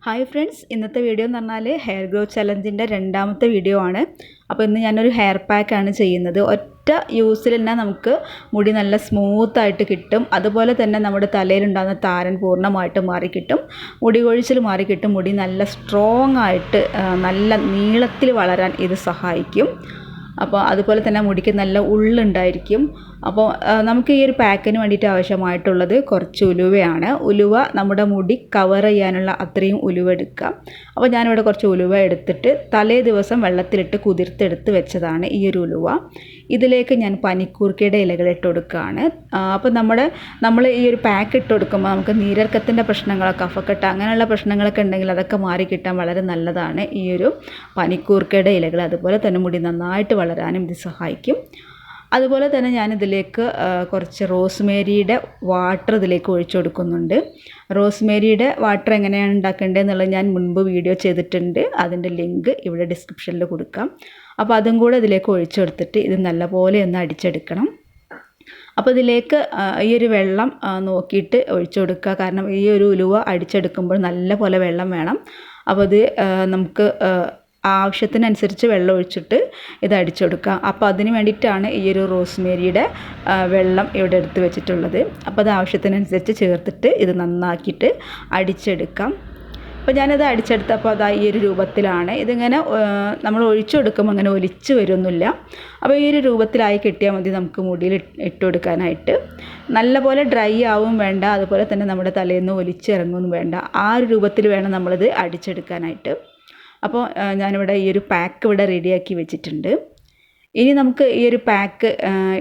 Hi friends, ഇന്നത്തെ video എന്ന് പറഞ്ഞാൽ ഹെയർ ഗ്രോത്ത് ചലഞ്ചിൻ്റെ രണ്ടാമത്തെ വീഡിയോ ആണ്. അപ്പോൾ ഇന്ന് ഞാനൊരു ഹെയർ പാക്കാണ് ചെയ്യുന്നത്. ഒറ്റ യൂസിൽ തന്നെ നമുക്ക് മുടി നല്ല സ്മൂത്തായിട്ട് കിട്ടും. അതുപോലെ തന്നെ നമ്മുടെ തലയിലുണ്ടാകുന്ന താരൻ പൂർണ്ണമായിട്ട് മാറിക്കിട്ടും. മുടി കൊഴിച്ചിൽ മാറിക്കിട്ടും. മുടി നല്ല സ്ട്രോങ് ആയിട്ട് നല്ല നീളത്തിൽ വളരാൻ ഇത് സഹായിക്കും. അപ്പോൾ അതുപോലെ തന്നെ മുടിക്ക് നല്ല ഉള്ളുണ്ടായിരിക്കും. അപ്പോൾ നമുക്ക് ഈ ഒരു പാക്കിന് വേണ്ടിയിട്ട് ആവശ്യമായിട്ടുള്ളത് കുറച്ച് ഉലുവയാണ്. ഉലുവ നമ്മുടെ മുടി കവർ ചെയ്യാനുള്ള അത്രയും ഉലുവ എടുക്കുക. അപ്പോൾ ഞാനിവിടെ കുറച്ച് ഉലുവ എടുത്തിട്ട് തലേ ദിവസം വെള്ളത്തിലിട്ട് കുതിർത്തെടുത്ത് വെച്ചതാണ് ഈ ഒരു ഉലുവ. ഇതിലേക്ക് ഞാൻ പനിക്കൂർക്കയുടെ ഇലകൾ ഇട്ട് കൊടുക്കുകയാണ്. അപ്പോൾ നമ്മൾ ഈ ഒരു പാക്ക് ഇട്ട് കൊടുക്കുമ്പോൾ നമുക്ക് നീരിറക്കത്തിൻ്റെ പ്രശ്നങ്ങളൊക്കെ, കഫക്കെട്ട് അങ്ങനെയുള്ള പ്രശ്നങ്ങളൊക്കെ ഉണ്ടെങ്കിൽ അതൊക്കെ മാറിക്കിട്ടാൻ വളരെ നല്ലതാണ് ഈ ഒരു പനിക്കൂർക്കയുടെ ഇലകൾ. അതുപോലെ തന്നെ മുടി നന്നായിട്ട് വളരാനും ഇത് സഹായിക്കും. അതുപോലെ തന്നെ ഞാനിതിലേക്ക് കുറച്ച് റോസ്മേരിയുടെ വാട്ടർ ഇതിലേക്ക് ഒഴിച്ചു കൊടുക്കുന്നുണ്ട്. റോസ്മേരിയുടെ വാട്ടർ എങ്ങനെയാണ് ഉണ്ടാക്കേണ്ടത് എന്നുള്ളത് ഞാൻ മുൻപ് വീഡിയോ ചെയ്തിട്ടുണ്ട്. അതിൻ്റെ ലിങ്ക് ഇവിടെ ഡിസ്ക്രിപ്ഷനിൽ കൊടുക്കാം. അപ്പോൾ അതും കൂടെ ഇതിലേക്ക് ഒഴിച്ചു കൊടുത്തിട്ട് ഇത് നല്ലപോലെ ഒന്ന് അടിച്ചെടുക്കണം. അപ്പോൾ ഇതിലേക്ക് ഈ ഒരു വെള്ളം നോക്കിയിട്ട് ഒഴിച്ചു കൊടുക്കുക. കാരണം ഈ ഒരു ഉലുവ അടിച്ചെടുക്കുമ്പോൾ നല്ല പോലെ വെള്ളം വേണം. അപ്പോൾ അത് നമുക്ക് ആവശ്യത്തിനനുസരിച്ച് വെള്ളം ഒഴിച്ചിട്ട് ഇത് അടിച്ചെടുക്കുക. അപ്പോൾ അതിന് വേണ്ടിയിട്ടാണ് ഈ ഒരു റോസ്മേരിയുടെ വെള്ളം ഇവിടെ എടുത്ത് വെച്ചിട്ടുള്ളത്. അപ്പോൾ അത് ആവശ്യത്തിനനുസരിച്ച് ചേർത്തിട്ട് ഇത് നന്നാക്കിയിട്ട് അടിച്ചെടുക്കാം. അപ്പോൾ ഞാനത് അടിച്ചെടുത്തപ്പോൾ അതാ ഈ ഒരു രൂപത്തിലാണ്. ഇതിങ്ങനെ നമ്മൾ ഒഴിച്ചു കൊടുക്കുമ്പോൾ അങ്ങനെ ഒലിച്ച് വരുമൊന്നുമില്ല. അപ്പോൾ ഈ ഒരു രൂപത്തിലായി കിട്ടിയാൽ മതി നമുക്ക് മുടിയിൽ ഇട്ട് കൊടുക്കാനായിട്ട്. നല്ലപോലെ ഡ്രൈ ആവും വേണ്ട, അതുപോലെ തന്നെ നമ്മുടെ തലയിൽ നിന്ന് ഒലിച്ചിറങ്ങുമൊന്നും വേണ്ട. ആ ഒരു രൂപത്തിൽ വേണം നമ്മളിത് അടിച്ചെടുക്കാനായിട്ട്. അപ്പോൾ ഞാനിവിടെ ഈ ഒരു പാക്ക് ഇവിടെ റെഡിയാക്കി വെച്ചിട്ടുണ്ട്. ഇനി നമുക്ക് ഈ ഒരു പാക്ക്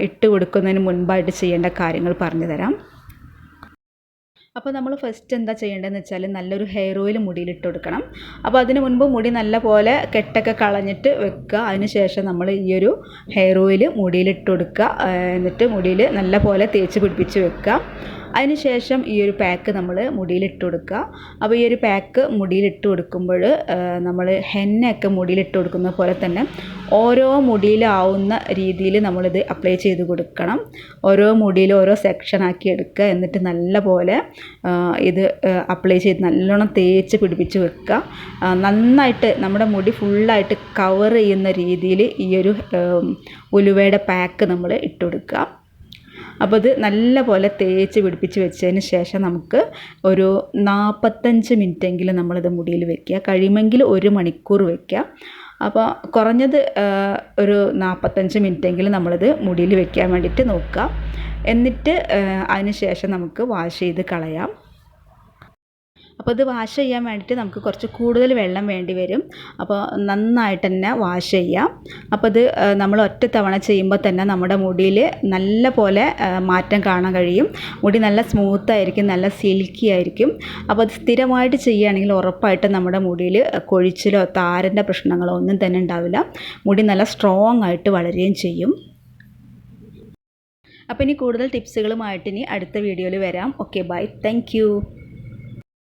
ഇട്ട് കൊടുക്കുന്നതിന് മുൻപായിട്ട് ചെയ്യേണ്ട കാര്യങ്ങൾ പറഞ്ഞു തരാം. അപ്പോൾ നമ്മൾ ഫസ്റ്റ് എന്താ ചെയ്യേണ്ടതെന്ന് വെച്ചാൽ നല്ലൊരു ഹെയർ ഓയിൽ മുടിയിലിട്ട് കൊടുക്കണം. അപ്പോൾ അതിന് മുൻപ് മുടി നല്ല പോലെ കെട്ടൊക്കെ കളഞ്ഞിട്ട് വെക്കുക. അതിന് ശേഷം നമ്മൾ ഈ ഒരു ഹെയർ ഓയിൽ മുടിയിലിട്ട് കൊടുക്കുക. എന്നിട്ട് മുടിയിൽ നല്ല പോലെ തേച്ച് പിടിപ്പിച്ച് വെക്കുക. അതിന് ശേഷം ഈ ഒരു പാക്ക് നമ്മൾ മുടിയിലിട്ട് കൊടുക്കുക. അപ്പോൾ ഈ ഒരു പാക്ക് മുടിയിലിട്ട് കൊടുക്കുമ്പോൾ നമ്മൾ ഹെന്നയൊക്കെ മുടിയിലിട്ട് കൊടുക്കുന്ന പോലെ തന്നെ ഓരോ മുടിയിലാവുന്ന രീതിയിൽ നമ്മളിത് അപ്ലൈ ചെയ്ത് കൊടുക്കണം. ഓരോ മുടിയിൽ ഓരോ സെക്ഷനാക്കി എടുക്കുക. എന്നിട്ട് നല്ല പോലെ ഇത് അപ്ലൈ ചെയ്ത് നല്ലോണം തേച്ച് പിടിപ്പിച്ച് വെക്കുക. നന്നായിട്ട് നമ്മുടെ മുടി ഫുള്ളായിട്ട് കവർ ചെയ്യുന്ന രീതിയിൽ ഈ ഒരു ഉലുവയുടെ പാക്ക് നമ്മൾ ഇട്ട് കൊടുക്കുക. അപ്പോൾ ഇത് നല്ല പോലെ തേച്ച് പിടിപ്പിച്ച് വെച്ചതിന് ശേഷം നമുക്ക് ഒരു 45 മിനിറ്റെങ്കിലും നമ്മളിത് മുടിയിൽ വെക്കുക. കഴിയുമെങ്കിൽ 1 മണിക്കൂർ വെക്കുക. അപ്പോൾ കുറഞ്ഞത് ഒരു 45 മിനിറ്റെങ്കിലും നമ്മളിത് മുടിയിൽ വെക്കാൻ വേണ്ടിയിട്ട് നോക്കുക. എന്നിട്ട് അതിന് ശേഷം നമുക്ക് വാഷ് ചെയ്ത് കളയാം. അപ്പോൾ ഇത് വാഷ് ചെയ്യാൻ വേണ്ടിയിട്ട് നമുക്ക് കുറച്ച് കൂടുതൽ വെള്ളം വേണ്ടി വരും. അപ്പോൾ നന്നായിട്ട് തന്നെ വാഷ് ചെയ്യാം. അപ്പോൾ ഇത് നമ്മൾ ഒറ്റ തവണ ചെയ്യുമ്പോൾ തന്നെ നമ്മുടെ മുടിയിൽ നല്ല പോലെ മാറ്റം കാണാൻ കഴിയും. മുടി നല്ല സ്മൂത്തായിരിക്കും, നല്ല സിൽക്കി ആയിരിക്കും. അപ്പോൾ അത് സ്ഥിരമായിട്ട് ചെയ്യുകയാണെങ്കിൽ ഉറപ്പായിട്ടും നമ്മുടെ മുടിയിൽ കൊഴിച്ചിലോ താരൻ്റെ പ്രശ്നങ്ങളോ ഒന്നും തന്നെ ഉണ്ടാവില്ല. മുടി നല്ല സ്ട്രോങ് ആയിട്ട് വളരുകയും ചെയ്യും. അപ്പോൾ ഇനി കൂടുതൽ ടിപ്സുകളുമായിട്ട് ഇനി അടുത്ത വീഡിയോയിൽ വരാം. Okay, bye, thank U.